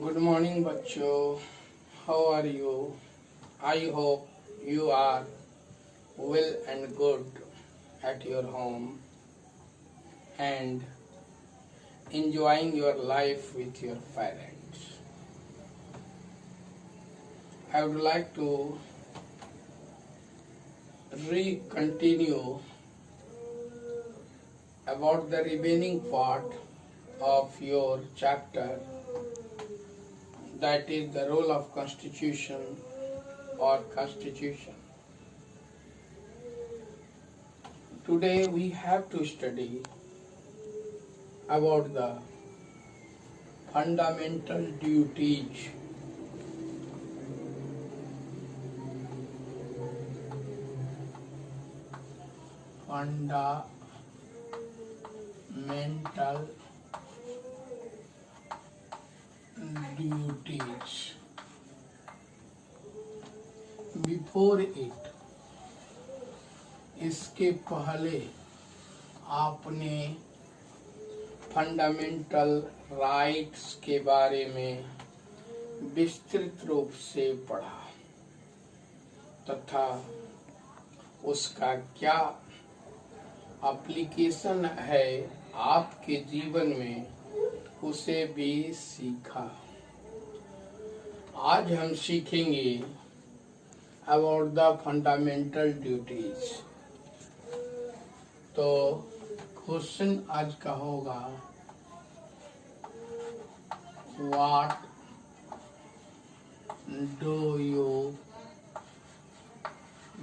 Good morning, बच्चों. How are you? I hope you are well and good at your home and enjoying your life with your parents. I would like to continue about the remaining part of your chapter, that is the role of constitution or constitution. Today we have to study about the fundamental duties. Fundamental duties. Before it, इसके पहले आपने fundamental rights के बारे में विस्तृत रूप से पढ़ा तथा उसका क्या एप्लीकेशन है आपके जीवन में उसे भी सीखा. आज हम सीखेंगे अबाउट द फंडामेंटल ड्यूटीज. तो क्वेश्चन आज का होगा, what do you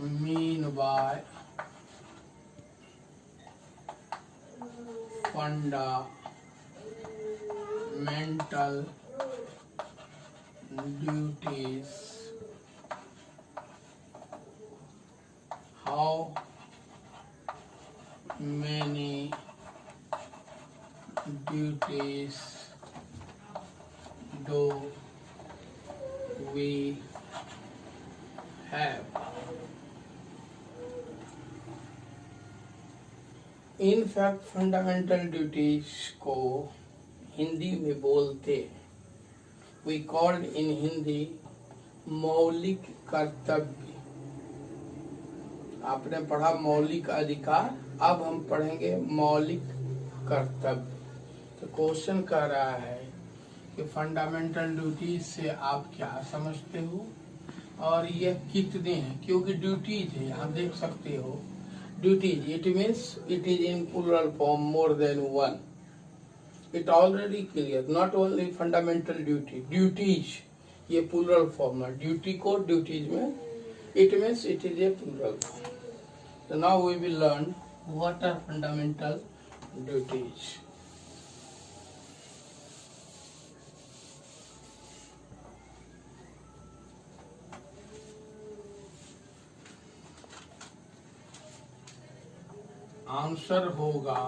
mean by fundamental duties? How many duties do we have? In fact fundamental duties को हिंदी में बोलते, वी कॉल्ड इन हिंदी मौलिक कर्तव्य. आपने पढ़ा मौलिक अधिकार, अब हम पढ़ेंगे मौलिक कर्तव्य. तो क्वेश्चन कह रहा है कि फंडामेंटल ड्यूटीज से आप क्या समझते हो और ये कितने हैं, क्योंकि ड्यूटीज है, आप देख सकते हो duties, it means it is in plural form, more than one. It already clear, not only fundamental duties ये plural form है. duty को duties में it means it is a plural form. So now we will learn what are fundamental duties. Answer होगा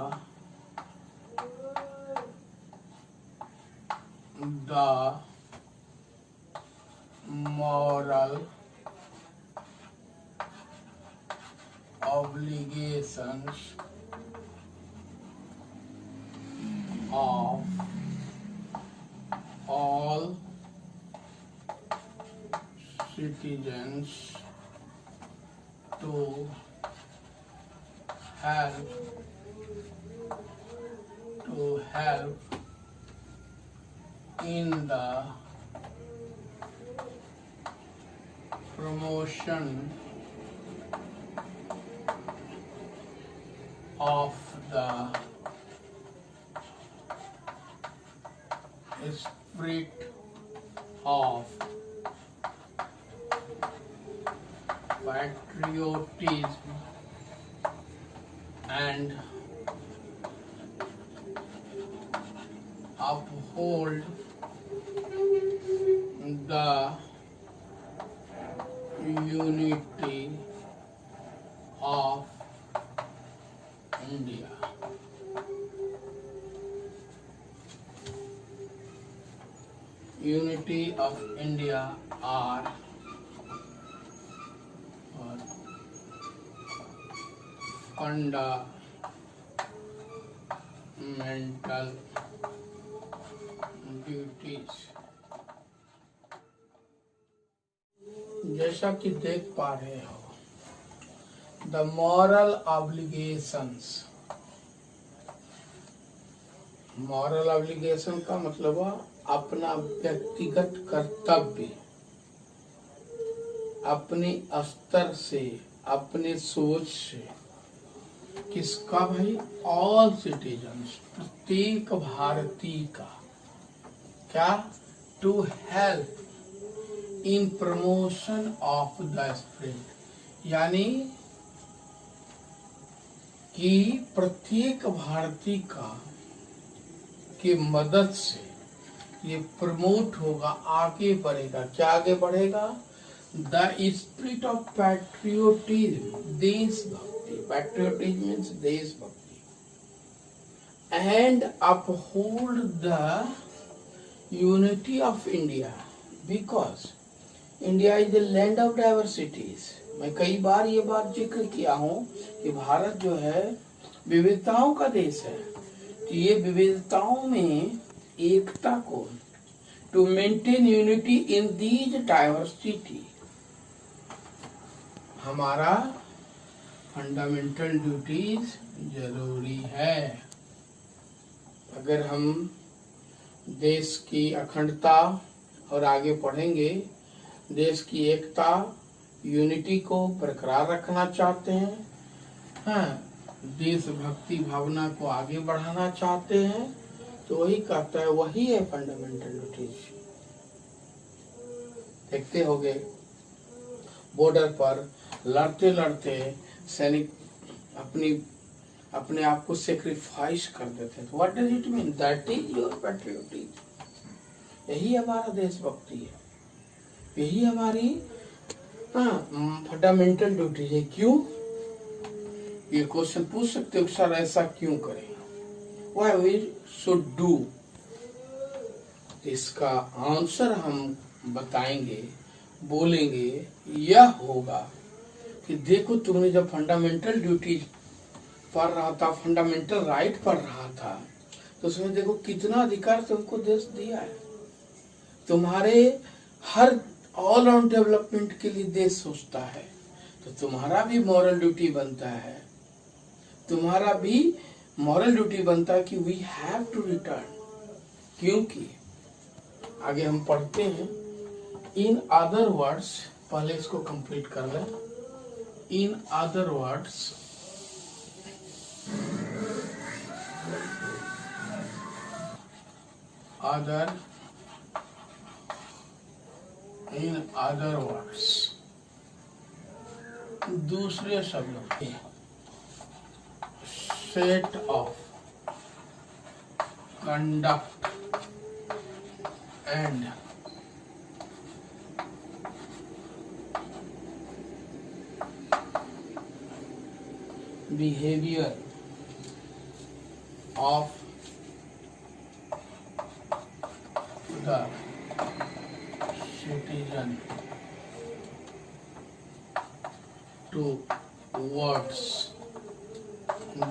the moral obligations of all citizens to help in the promotion of the spirit of patriotism and uphold the unity of India. Unity of India are fundamental duties. जैसा कि देख पा रहे हो, the moral obligations. Moral obligation का मतलब है अपना व्यक्तिगत कर्तव्य, अपने स्तर से, अपने सोच से। किसका भाई? ऑल सिटीजन्स, प्रत्येक भारतीय का। क्या? To help in promotion of the spirit, यानी कि प्रत्येक भारतीय का की मदद से ये प्रमोट होगा, आगे बढ़ेगा। क्या आगे बढ़ेगा? द स्पिरिट ऑफ पैट्रियोटिज्म, देशभक्ति। पैट्रियोटिज्म मीन्स देशभक्ति। And uphold the unity of India, because India is the land of diversities. मैं कई बार ये बात जिक्र किया हूँ कि भारत जो है विविधताओं का देश है। तो ये विविधताओं में एकता को, to maintain unity in these diversity, हमारा फंडामेंटल ड्यूटीज जरूरी है। अगर हम देश की अखंडता और आगे पढ़ेंगे देश की एकता, यूनिटी को बरकरार रखना चाहते हैं, हाँ, देशभक्ति भावना को आगे बढ़ाना चाहते हैं, तो वही कहता है, वही है फंडामेंटल ड्यूटीज। देखते होंगे बॉर्डर पर लड़ते लड़ते सैनिक अपने आप को सेक्रीफाइस कर देते हैं। What does it mean? That is your patriotism. यही हमारा देशभक्ति है, यही हमारी फंडामेंटल ड्यूटी है। क्यों? ये क्वेश्चन पूछ सकते हो, सर ऐसा क्यों करें? Why we should do? इसका आंसर हम बताएंगे, बोलेंगे। यह होगा कि देखो, तुमने जब फंडामेंटल ड्यूटी पढ़ रहा था, फंडामेंटल राइट पढ़ रहा था, तो उसमें देखो कितना अधिकार तुमको देश दिया है। तुम्हारे हर ऑल राउंड डेवलपमेंट के लिए देश सोचता है, तो तुम्हारा भी मॉरल ड्यूटी बनता है, तुम्हारा भी मॉरल ड्यूटी बनता है कि वी हैव टू रिटर्न। क्योंकि आगे हम पढ़ते हैं, इन अदर वर्ड्स, पहले इसको कंप्लीट कर लें। In other words, in other words, दूसरे शब्दों में, set of conduct and behavior of the citizen towards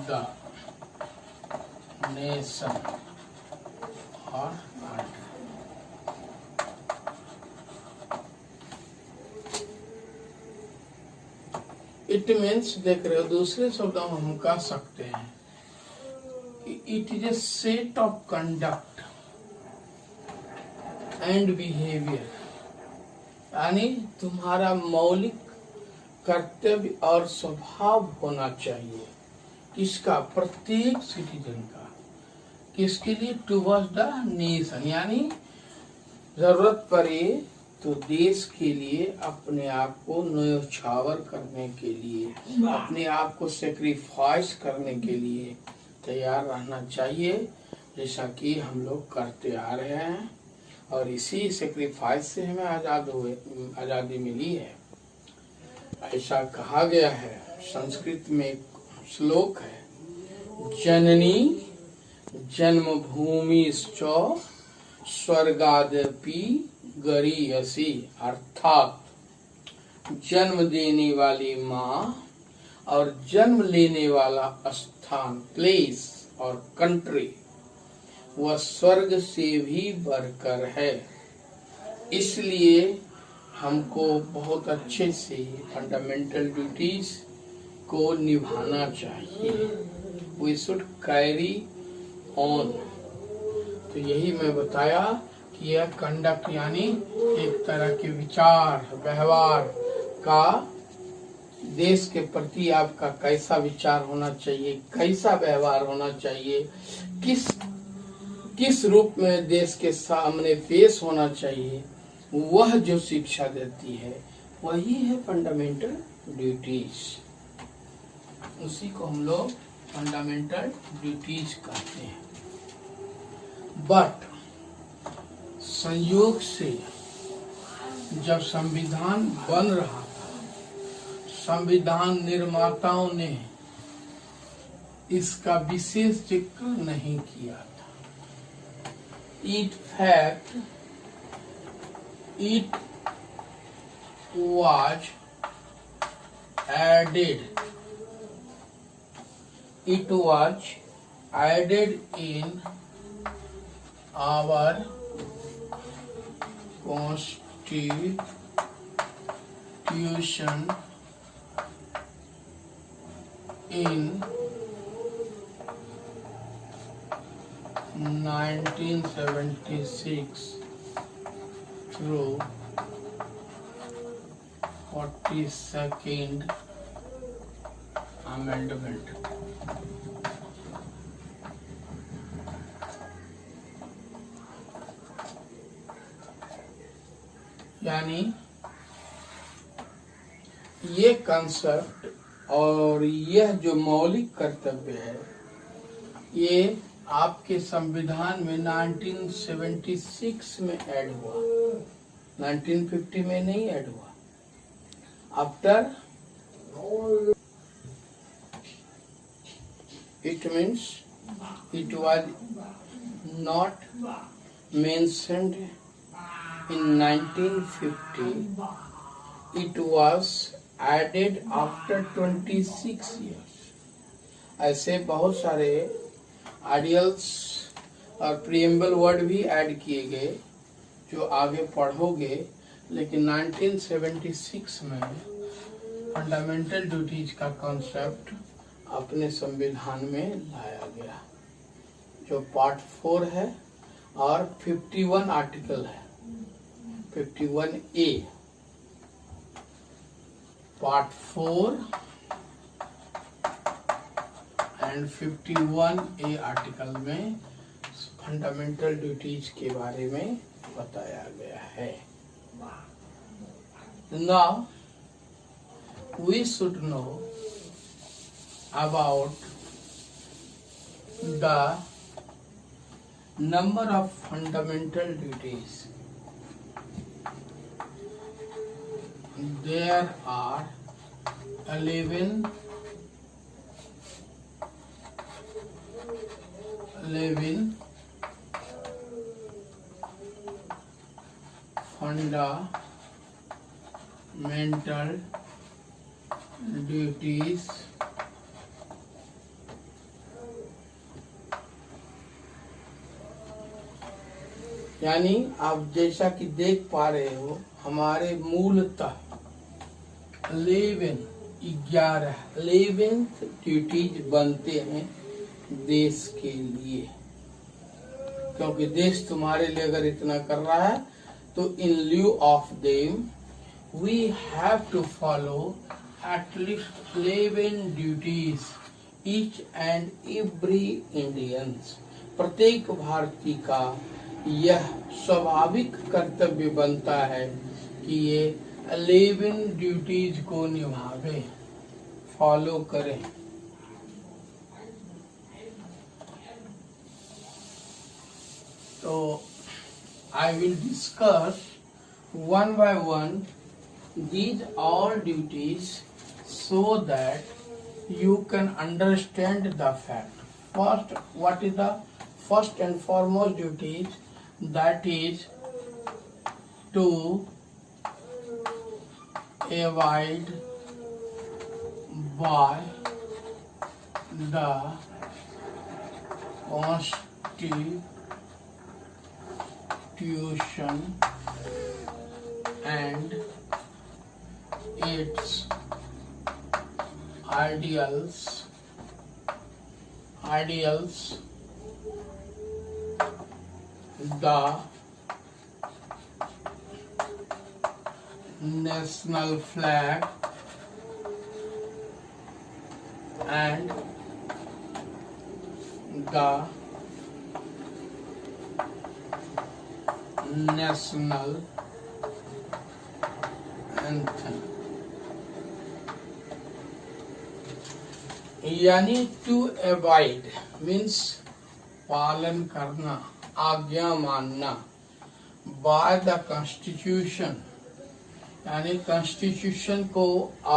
the nation or country। It means, देख रहे हो, दूसरे शब्दों में हम कह सकते हैं कि it is a set of conduct and behaviour, यानी तुम्हारा मौलिक कर्तव्य और स्वभाव होना चाहिए। किसका? प्रत्येक सिटीजन का। किसके लिए? टुवर्ड्स द नेशन, यानी जरूरत पड़े तो देश के लिए अपने आप को न्योछावर करने के लिए, अपने आप को सेक्रीफाइस करने के लिए तैयार रहना चाहिए, जैसा कि हम लोग करते आ रहे हैं। और इसी सेक्रीफाइस से हमें आज़ादी मिली है। ऐसा कहा गया है, संस्कृत में एक श्लोक है, जननी जन्मभूमिश्च स्वर्गादपि गरीयसी, अर्थात जन्म देने वाली माँ और जन्म लेने वाला स्थान, प्लेस और कंट्री, वह स्वर्ग से भी बढ़कर है। इसलिए हमको बहुत अच्छे से फंडामेंटल ड्यूटीज को निभाना चाहिए। We should carry on. तो यही मैं बताया कि यह कंडक्ट यानी एक तरह के विचार व्यवहार का, देश के प्रति आपका कैसा विचार होना चाहिए, कैसा व्यवहार होना चाहिए, किस रूप में देश के सामने पेश होना चाहिए, वह जो शिक्षा देती है वही है फंडामेंटल ड्यूटीज। उसी को हम लोग फंडामेंटल ड्यूटीज कहते हैं। बट संयोग से जब संविधान बन रहा था, संविधान निर्माताओं ने इसका विशेष जिक्र नहीं किया था। In fact it was added in our constitution in 1976 through 42nd amendment। यानी ये कंसेप्ट और यह जो मौलिक कर्तव्य है, ये आपके संविधान में 1976 में ऐड हुआ, 1950 में नहीं ऐड हुआ। After it means it was not mentioned in 1950, it was added after 26 years। ऐसे बहुत सारे आइडियल्स और प्रीएम्बल वर्ड भी ऐड किए गए जो आगे पढ़ोगे, लेकिन 1976 में फंडामेंटल ड्यूटीज का कॉन्सेप्ट अपने संविधान में लाया गया, जो पार्ट 4 है और 51 आर्टिकल है, 51A part 4 and 51A article में फंडामेंटल ड्यूटीज के बारे में बताया गया है। Now we should know about the number of fundamental duties. There are 11 fundamental duties यानी आप जैसा कि देख पा रहे हो, हमारे मूलतः 11 ड्यूटीज बनते हैं देश के लिए, क्योंकि देश तुम्हारे लिए अगर इतना कर रहा है तो इन lieu of them we have to follow at least 11 duties each and every Indians। प्रत्येक भारतीय का यह स्वाभाविक कर्तव्य बनता है कि ये 11 ड्यूटीज को निभावे, फॉलो करें। तो I will discuss one by one these all duties so that you can understand the fact. First, what is the first and foremost duties? That is to abide by the Constitution and its ideals, the national flag and the national anthem. यानी to avoid means पालन करना, आज्ञा मानना, by the constitution यानी constitution को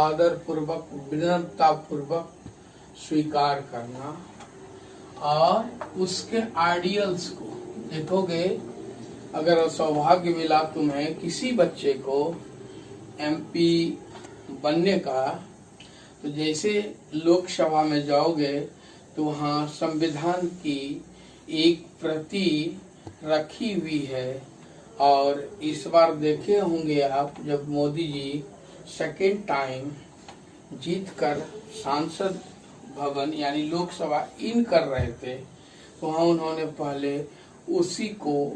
आदर पूर्वक, विनम्रता पूर्वक स्वीकार करना, और उसके आइडियल्स को देखोगे। अगर सौभाग्य मिला तुम्हें किसी बच्चे को एमपी बनने का, तो जैसे लोकसभा में जाओगे तो वहाँ संविधान की एक प्रति रखी हुई है। और इस बार देखे होंगे आप, जब मोदी जी सेकेंड टाइम जीतकर सांसद भवन यानी लोकसभा इन कर रहे थे, तो वहाँ उन्होंने पहले उसी को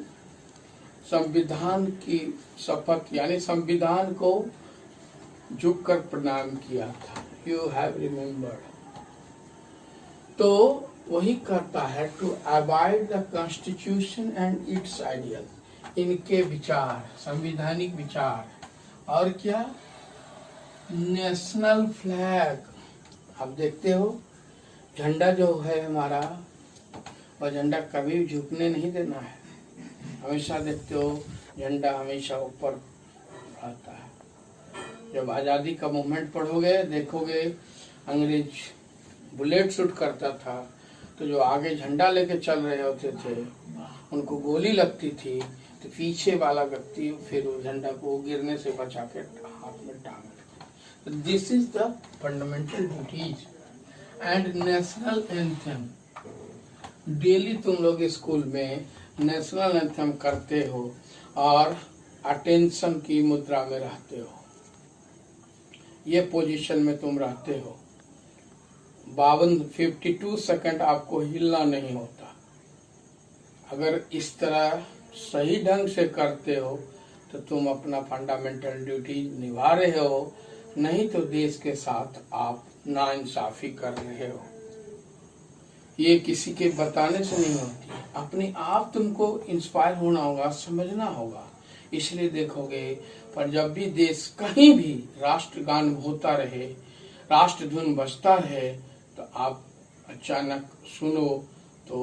संविधान की शपथ यानी संविधान को झुककर प्रणाम किया था। You have remembered. तो वही कहता है to avoid the constitution and its ideal, इनके विचार, संवैधानिक विचार। और क्या, नेशनल फ्लैग। आप देखते हो झंडा जो है हमारा, वह झंडा कभी भी झुकने नहीं देना है। हमेशा देखते हो झंडा हमेशा ऊपर रहता है। जब आज़ादी का मूवमेंट पढ़ोगे देखोगे, अंग्रेज बुलेट शूट करता था, तो जो आगे झंडा लेके चल रहे होते थे उनको गोली लगती थी, तो पीछे वाला व्यक्ति फिर उस झंडा को गिरने से बचा के हाथ में टांग। This is the fundamental duties and national anthem. Daily तुम लोग स्कूल में नेशनल एंथम करते हो और अटेंशन की मुद्रा में रहते हो, ये पोजीशन में तुम रहते हो। 52 सेकंड आपको हिलना नहीं होता। अगर इस तरह सही ढंग से करते हो तो तुम अपना फंडामेंटल ड्यूटी निभा रहे हो, नहीं तो देश के साथ आप नाइंसाफी कर रहे हो। ये किसी के बताने से नहीं होती, अपने आप तुमको इंस्पायर होना होगा, समझना होगा। इसलिए देखोगे, पर जब भी देश कहीं भी राष्ट्रगान होता रहे, राष्ट्रधुन बजता रहे, तो आप अचानक सुनो तो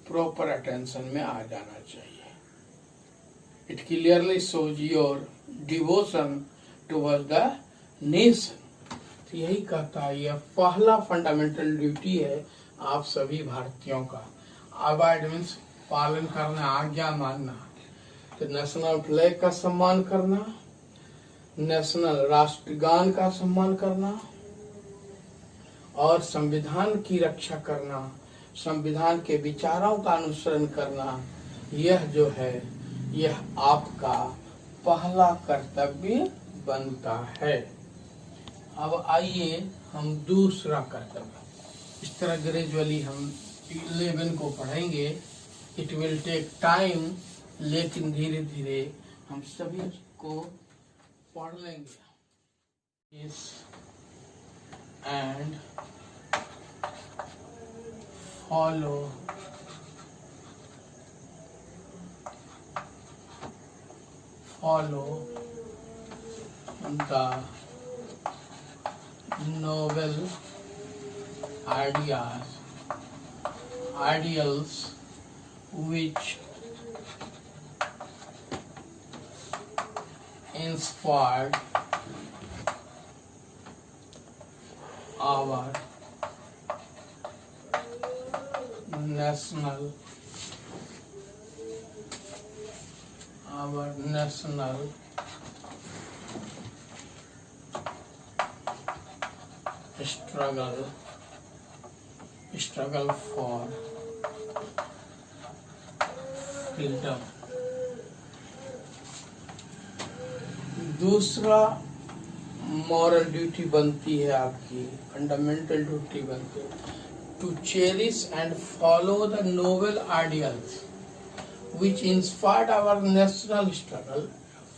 प्रॉपर अटेंशन में आ जाना चाहिए। It clearly shows your devotion towards the nation. तो यही कहता है, यह पहला फंडामेंटल ड्यूटी है आप सभी भारतीयों का। अवॉइड मीन्स पालन करना, आज्ञा मानना। तो नेशनल फ्लैग का सम्मान करना, नेशनल राष्ट्रगान का सम्मान करना, और संविधान की रक्षा करना, संविधान के विचारों का अनुसरण करना, यह जो है यह आपका पहला कर्तव्य बनता है। अब आइए हम दूसरा कर्तव्य, इस तरह ग्रेजुअली हम 11 को पढ़ेंगे। इट विल टेक टाइम, लेकिन धीरे धीरे हम सभी को पढ़ लेंगे। And follow the noble ideals which inspired our national struggle for freedom. दूसरा मॉरल ड्यूटी बनती है आपकी, फंडामेंटल ड्यूटी बनती है, to cherish and follow the noble ideals which inspired our national struggle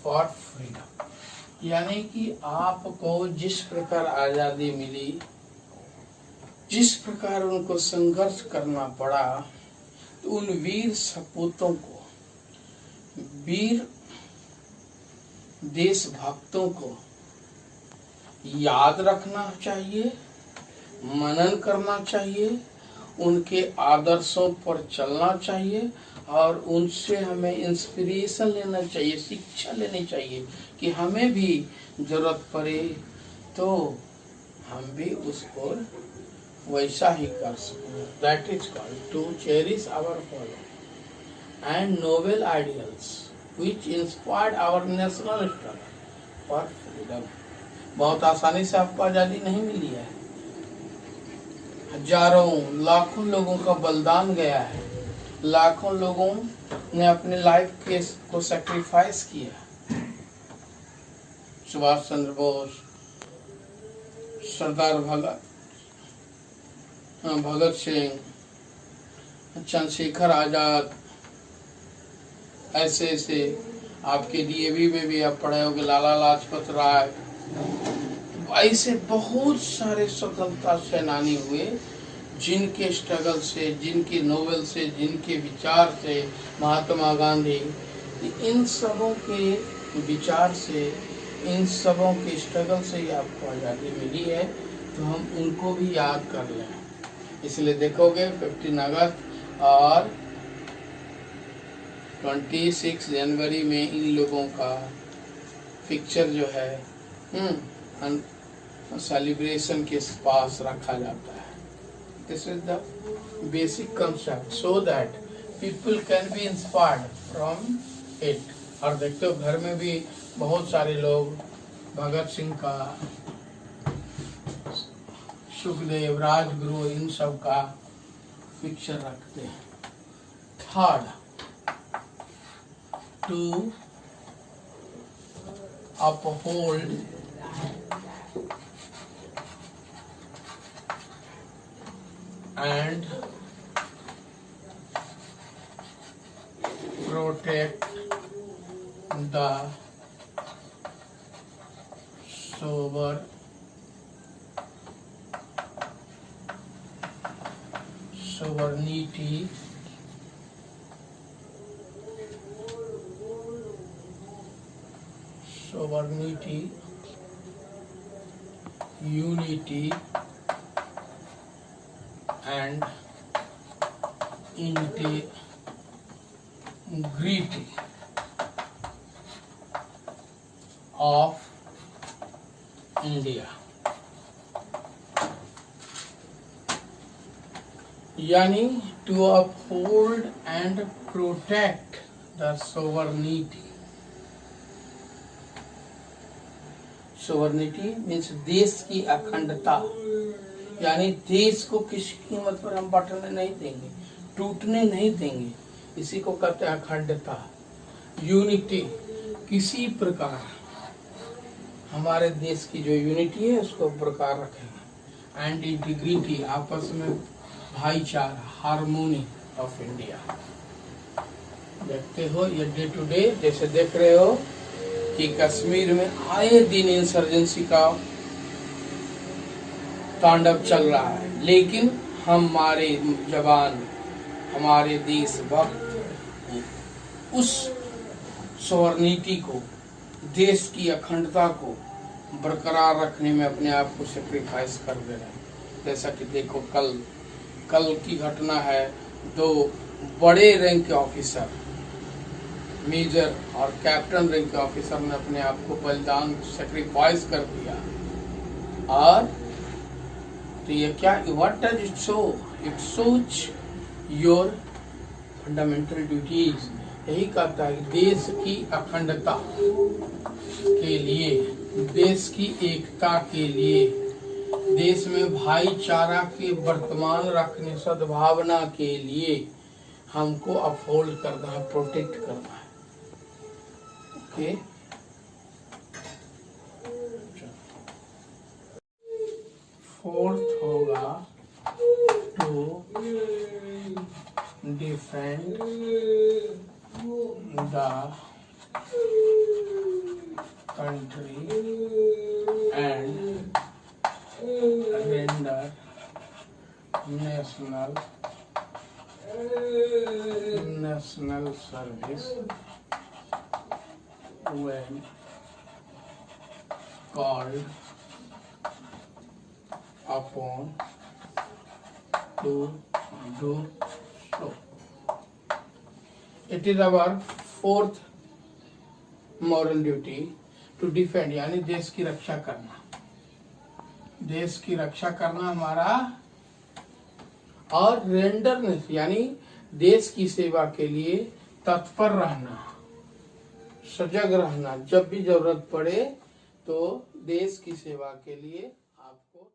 for freedom. यानी कि आपको जिस प्रकार आजादी मिली, जिस प्रकार उनको संघर्ष करना पड़ा, तो उन वीर सपूतों को, वीर देशभक्तों को याद रखना चाहिए, मनन करना चाहिए, उनके आदर्शों पर चलना चाहिए और उनसे हमें इंस्पिरेशन लेना चाहिए, शिक्षा लेनी चाहिए कि हमें भी जरूरत पड़े तो हम भी उसको वैसा ही कर सकें। That is called to cherish our follow and noble ideals which inspired our national struggle for freedom। बहुत आसानी से आपको आजादी नहीं मिली है, हजारों लाखों लोगों का बलिदान गया है, लाखों लोगों ने अपने लाइफ के को सैक्रिफाइस किया। सुभाष चंद्र बोस, सरदार भगत सिंह, चंद्रशेखर आजाद, ऐसे ऐसे आपके डीएवी में भी आप पढ़े होंगे, लाला लाजपत राय, ऐसे बहुत सारे स्वतंत्रता सेनानी हुए जिनके स्ट्रगल से, जिनके नोवेल से, जिनके विचार से, महात्मा गांधी, इन सबों के विचार से, इन सबों के स्ट्रगल से ही आपको आज़ादी मिली है। तो हम उनको भी याद कर लें। इसलिए देखोगे 15 अगस्त और 26 जनवरी में इन लोगों का पिक्चर जो है सेलिब्रेशन के पास रखा जाता है। This is the basic concept so that people can be inspired from it. और देखते हो घर में भी बहुत सारे लोग भगत सिंह का, सुखदेव, राजगुरु, इन सब का पिक्चर रखते हैं। Third, to uphold and protect the sovereignty unity and integrity of India। यानी to uphold and protect the sovereignty। Sovereignty means देश की अखंडता, यानी देश को किसी कीमत पर हम बंटने नहीं देंगे, टूटने नहीं देंगे, इसी को कहते हैं अखंडता। यूनिटी, किसी प्रकार हमारे देश की जो यूनिटी है उसको बरकरार रखेंगे। एंड इंटीग्रिटी, आपस में भाईचारा, हार्मोनी ऑफ इंडिया। देखते हो ये डे टू डे, जैसे देख रहे हो कि कश्मीर में आए दिन इंसर्जेंसी का तांडव चल रहा है, लेकिन हमारे जवान, हमारे देशभक्त उस सोवर्निटी को, देश की अखंडता को बरकरार रखने में अपने आप को सेक्रीफाइस कर दे रहे हैं। जैसा कि देखो कल की घटना है, 2 बड़े रैंक के ऑफिसर, मेजर और कैप्टन रैंक के ऑफिसर ने अपने आप को बलिदान, सेक्रीफाइस कर दिया। और तो ये क्या, what does it show? It shows your fundamental duties. यही कहता है देश की अखंडता के लिए, देश की एकता के लिए, देश में भाईचारा के वर्तमान रखने, सद्भावना के लिए हमको अपहोल्ड करना है, प्रोटेक्ट करना है। Okay, defend the country and render national service when called upon to do so. It is our fourth moral duty to defend, यानी देश की रक्षा करना। देश की रक्षा करना हमारा, और रेंडरनेस यानी देश की सेवा के लिए तत्पर रहना, सजग रहना, जब भी जरूरत पड़े तो देश की सेवा के लिए आपको